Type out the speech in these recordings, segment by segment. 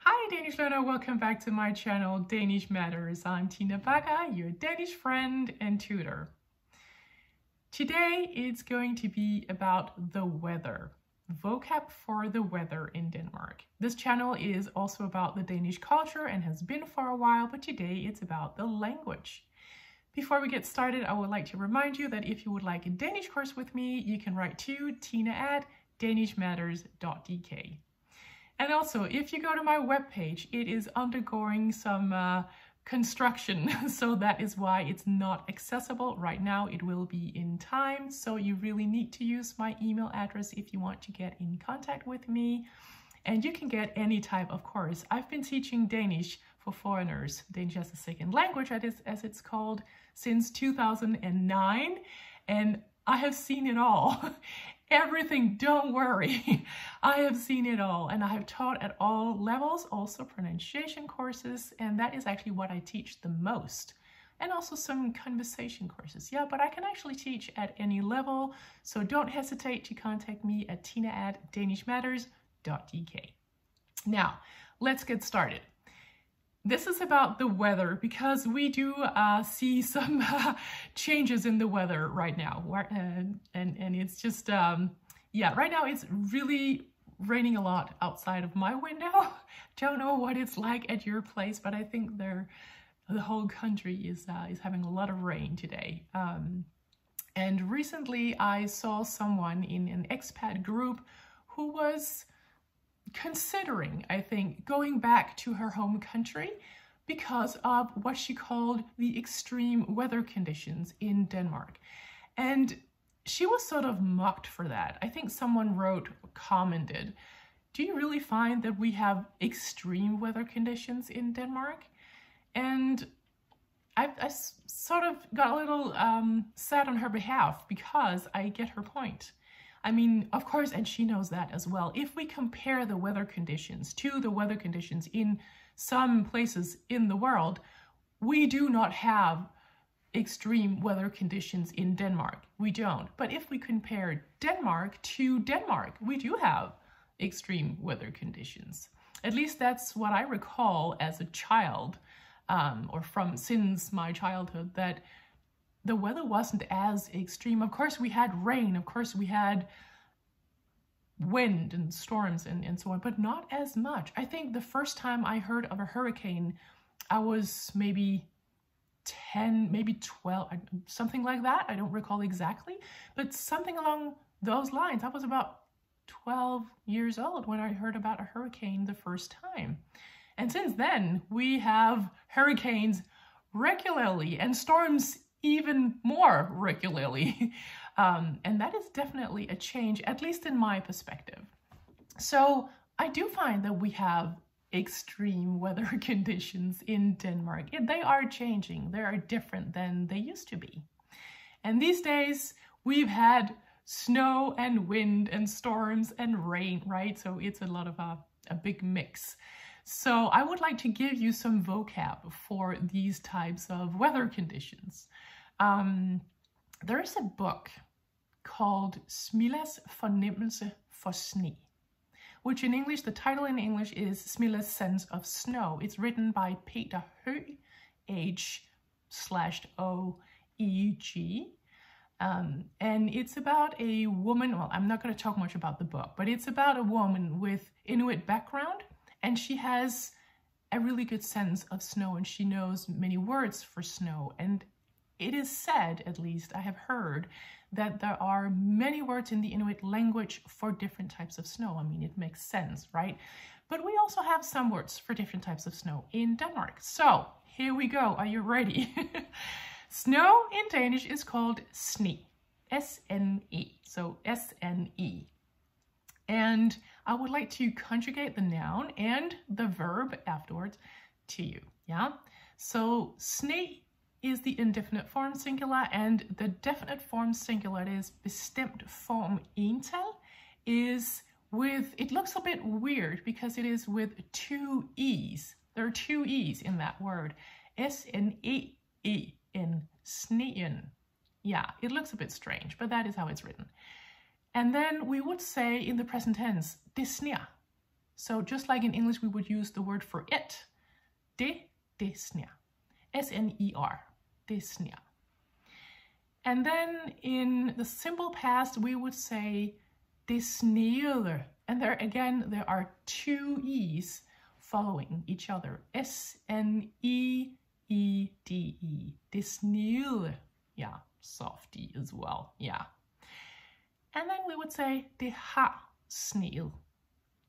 Hi Danish learner, welcome back to my channel Danish Matters. I'm Tina Bakker, your Danish friend and tutor. Today it's going to be about the weather, vocab for the weather in Denmark. This channel is also about the Danish culture and has been for a while, but today it's about the language. Before we get started, I would like to remind you that if you would like a Danish course with me, you can write to tina@danishmatters.dk. And also, if you go to my webpage, it is undergoing some construction, so that is why it's not accessible right now. It will be in time, so you really need to use my email address if you want to get in contact with me. And you can get any type of course. I've been teaching Danish for foreigners, Danish as a second language, as it's called, since 2009, and I have seen it all. Everything, don't worry. I have seen it all, and I have taught at all levels, also pronunciation courses, and that is actually what I teach the most. And also some conversation courses. Yeah, but I can actually teach at any level, so don't hesitate to contact me at tina@danishmatters.dk. Now, let's get started. This is about the weather because we do see some changes in the weather right now. And it's just, yeah, right now it's really raining a lot outside of my window. Don't know what it's like at your place, but I think the whole country is having a lot of rain today. And recently I saw someone in an expat group who was considering, I think, going back to her home country because of what she called the extreme weather conditions in Denmark. And she was sort of mocked for that. I think someone commented, do you really find that we have extreme weather conditions in Denmark? And I sort of got a little sad on her behalf because I get her point. I mean, of course, and she knows that as well. If we compare the weather conditions to the weather conditions in some places in the world, we do not have extreme weather conditions in Denmark. We don't. But if we compare Denmark to Denmark, we do have extreme weather conditions. At least that's what I recall as a child, or since my childhood, that the weather wasn't as extreme. Of course, we had rain. Of course, we had wind and storms and so on, but not as much. I think the first time I heard of a hurricane, I was maybe 10, maybe 12, something like that. I don't recall exactly, but something along those lines. I was about 12 years old when I heard about a hurricane the first time. And since then, we have hurricanes regularly and storms even more regularly. And that is definitely a change, at least in my perspective. So I do find that we have extreme weather conditions in Denmark. They are changing. They are different than they used to be. And these days we've had snow and wind and storms and rain, right? So it's a lot of a big mix. So I would like to give you some vocab for these types of weather conditions. There is a book called Smillas fornemmelse for sne, which in English, the title in English is Smillas Sense of Snow. It's written by Peter Høeg, H/OEG. And it's about a woman, well, I'm not going to talk much about the book, but it's about a woman with Inuit background, and she has a really good sense of snow, and she knows many words for snow. And it is said, at least I have heard, that there are many words in the Inuit language for different types of snow. I mean, it makes sense, right? But we also have some words for different types of snow in Denmark. So here we go. Are you ready? Snow in Danish is called sne, S-N-E, so S-N-E. And I would like to conjugate the noun and the verb afterwards to you, yeah? So sne is the indefinite form singular, and the definite form singular, it is bestemt form ental, is with, it looks a bit weird because it is with two E's. There are two E's in that word, S-N-E-E-N, sneen. Yeah, it looks a bit strange, but that is how it's written. And then we would say in the present tense, det sner. So just like in English, we would use the word for it. Det sner. S-N-E-R. Det sner. And then in the simple past, we would say det sneede. And there again, there are two E's following each other. S-N-E-E-D-E. Det sneede. Yeah, soft D as well. Yeah. And then we would say det har sneet.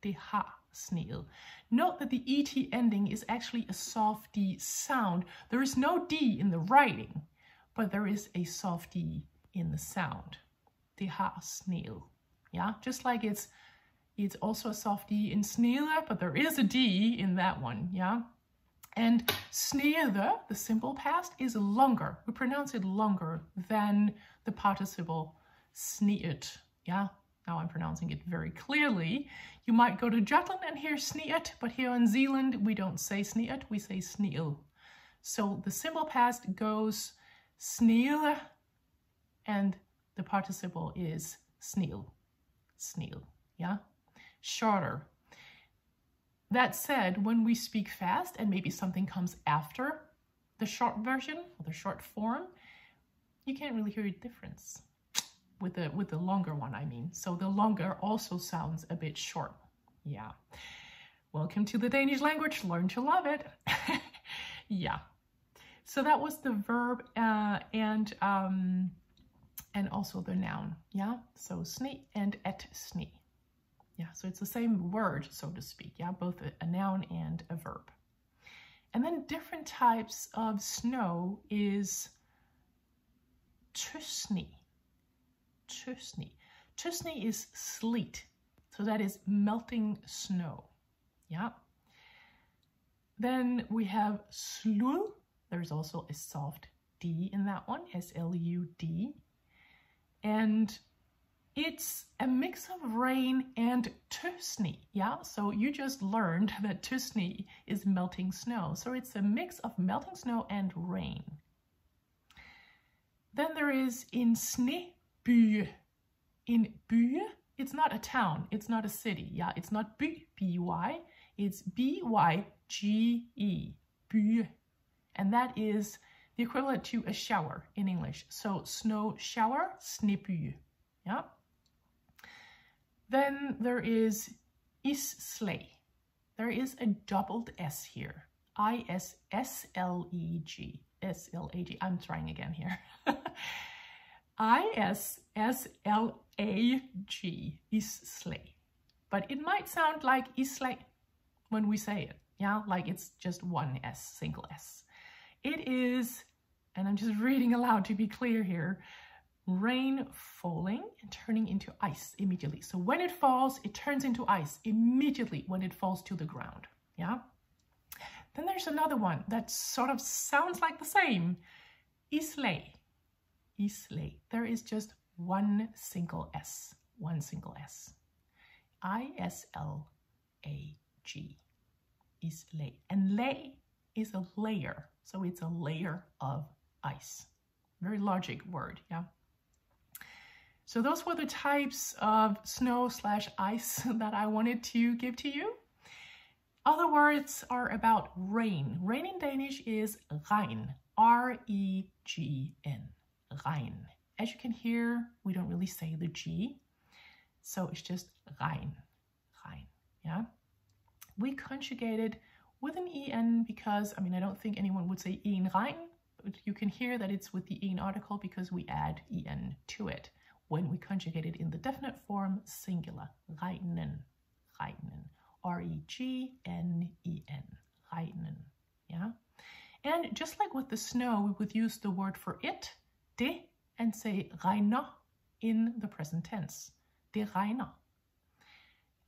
Det har sneet. Note that the ET ending is actually a soft D sound. There is no D in the writing, but there is a soft D in the sound. Det har sneet. Yeah, just like it's also a soft D in sneede, but there is a D in that one. Yeah. And sneede, the simple past, is longer. We pronounce it longer than the participle sneet. Yeah, now I'm pronouncing it very clearly. You might go to Jutland and hear sneet, but here in Zealand, we don't say sneet, we say sneel. So the simple past goes sneel, and the participle is sneel. Sneel, yeah? Shorter. That said, when we speak fast and maybe something comes after the short version, or the short form, you can't really hear a difference with the longer one, I mean. So the longer also sounds a bit short. Yeah. Welcome to the Danish language. Learn to love it. Yeah. So that was the verb and also the noun. Yeah. So sne and et sne. Yeah, so it's the same word, so to speak, yeah, both a noun and a verb. And then different types of snow is tøsne. Tøsne. Tøsne is sleet, so that is melting snow, yeah. Then we have slud. There's also a soft D in that one, S-L-U-D. And it's a mix of rain and tøsne, yeah? So you just learned that tøsne is melting snow. So it's a mix of melting snow and rain. Then there is in sneby. In by, it's not a town, it's not a city, yeah? It's not by, B-Y, it's B-Y-G-E, by. And that is the equivalent to a shower in English. So snow shower, sneby, yeah? Then there is isslag. There is a doubled S here. I-S-S-L-E-G. S-L-A-G. I'm trying again here. I-S-S-L-A-G. Isslag. But it might sound like isslag when we say it. Yeah, like it's just one S, single S. It is, and I'm just reading aloud to be clear here, rain falling and turning into ice immediately. So when it falls, it turns into ice immediately when it falls to the ground. Yeah. Then there's another one that sort of sounds like the same. Isslag. Isslag. There is just one single S. One single S. I-S-L-A-G. Isslag. And lay is a layer. So it's a layer of ice. Very logic word, yeah. So those were the types of snow/ice that I wanted to give to you. Other words are about rain. Rain in Danish is regn, R-E-G-N, regn. As you can hear, we don't really say the G, so it's just regn, regn, yeah? We conjugated with an en because, I mean, I don't think anyone would say en regn, but you can hear that it's with the en article because we add en to it when we conjugate it in the definite form singular, regnen, regnen, R-E-G-N-E-N, regnen, yeah? And just like with the snow, we would use the word for it, det, and say regner in the present tense, det regner.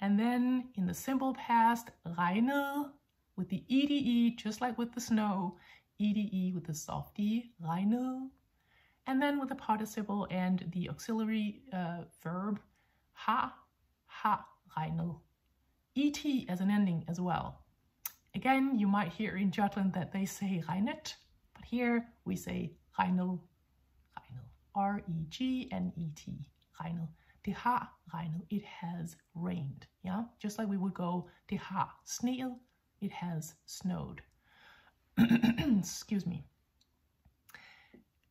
And then in the simple past, regnede with the ede, just like with the snow, ede with the soft D, regnede. And then with the participle and the auxiliary verb, har regnet. Et as an ending as well. Again, you might hear in Jutland that they say regnet, but here we say regnede, regnede. R-E-G-N-E-T, regnede. det har regnet. It has rained. Yeah, just like we would go, det har sneet. It has snowed. Excuse me.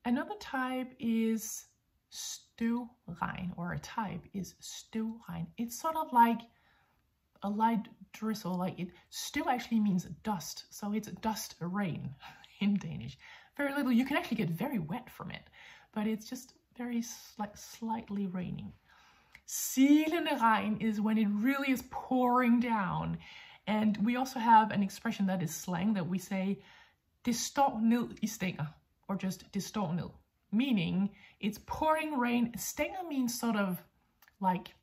Another type is støvregn, or a type is støvregn. It's sort of like a light drizzle, like it. Støv actually means dust, so it's dust rain in Danish. Very little. You can actually get very wet from it, but it's just very slightly raining. Silende regn is when it really is pouring down. And we also have an expression that is slang that we say, det står ned i stænger, or just det står ned, meaning it's pouring rain. Stænger means sort of like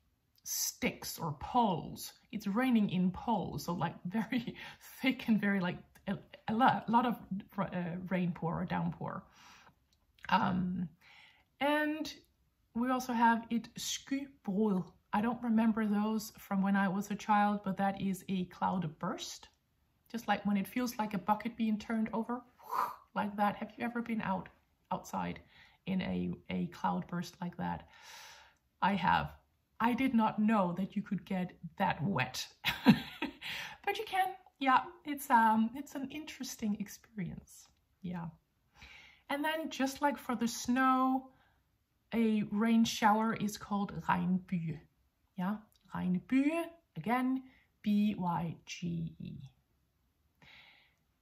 sticks or poles. It's raining in poles, so like very thick and very like a lot of rainpour or downpour. And we also have et skybrud. I don't remember those from when I was a child, but that is a cloud burst. Just like when it feels like a bucket being turned over, like that. Have you ever been outside in a cloud burst like that? I have. I did not know that you could get that wet, but you can. Yeah, it's an interesting experience. Yeah. And then just like for the snow, a rain shower is called regnbyge. Yeah, regnbyge, again, B-Y-G-E.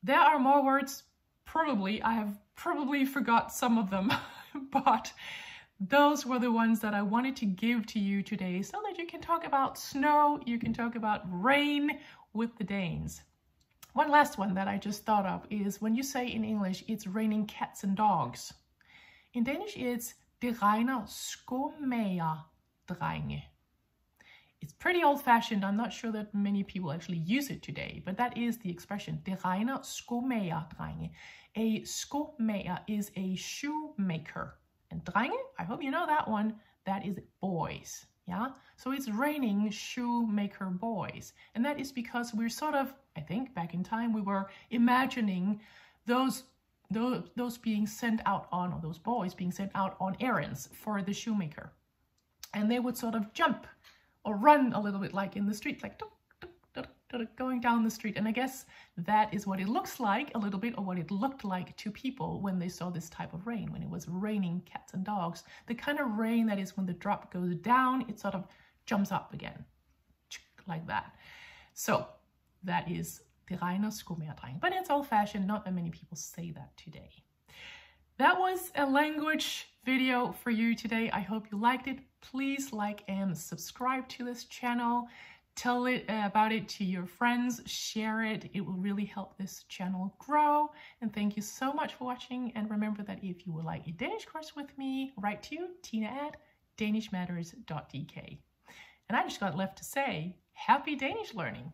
There are more words, probably. I have probably forgot some of them, but those were the ones that I wanted to give to you today so that you can talk about snow, you can talk about rain with the Danes. One last one that I just thought of is when you say in English, it's raining cats and dogs. In Danish, it's det regner skomagerdrenge. It's pretty old-fashioned. I'm not sure that many people actually use it today, but that is the expression. Det regner skomagerdrenge. A skomager is a shoemaker. And drenge, I hope you know that one, that is boys. Yeah, so it's raining shoemaker boys. And that is because we're sort of, I think back in time, we were imagining those being sent out on, or those boys being sent out on errands for the shoemaker. And they would sort of jump or run a little bit like in the street, like going down the street. And I guess that is what it looks like a little bit, or what it looked like to people when they saw this type of rain, when it was raining cats and dogs. The kind of rain that is when the drop goes down, it sort of jumps up again, like that. So that is det regner skomagerdrenge. But it's old-fashioned, not that many people say that today. That was a language video for you today. I hope you liked it. Please like and subscribe to this channel. Tell about it to your friends, share it. It will really help this channel grow. And thank you so much for watching. And remember that if you would like a Danish course with me, write to tina@danishmatters.dk. And I just got left to say, happy Danish learning.